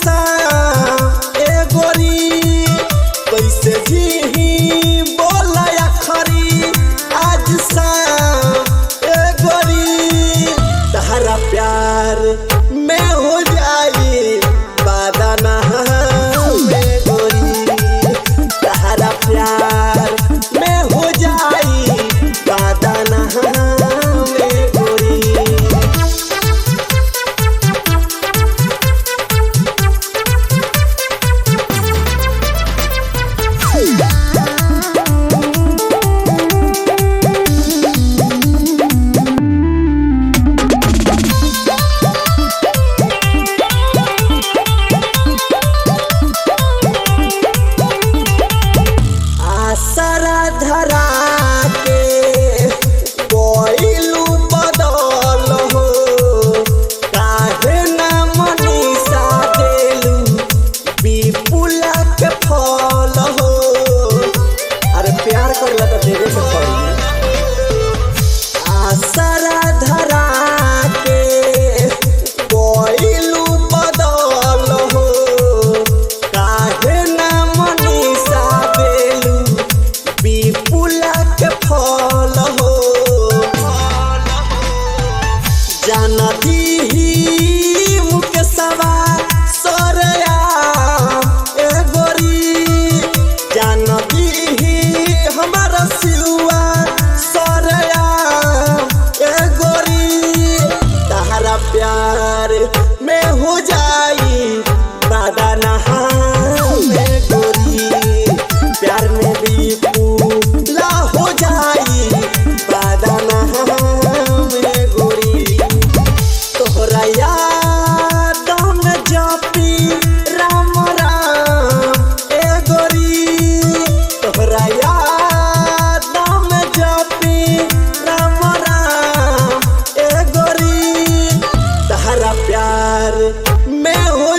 शाम ए गोरी कैसे जी बोला खरी आज शाम ए गोरी तहरा प्यार में हो जाई बादाना में गोरी तहरा प्यार में हो जाई बादाना में गोरी। आसरा धरा के कोइलू बदल हो काहे ना मनीषा देलू विपुला के फल हो। अरे प्यार करला तो देवे के पड़ी। आसरा धरा के कोइलू बदल हो काहे ना मनीषा देलू विपुला के फल हो। जानती ही मुकेशवा सोरया ए गोरी जानती ही हमारा सिलुआ सोरया ए गोरी तहरा प्यार में हो जाई बादाना में गोरी प्यार में विपुला हो जाई बादाना में गोरी तोहरा याद में जपी राम राम ए गोरी तोहरा याद में जपी राम राम ए गोरी तहरा प्यार में हो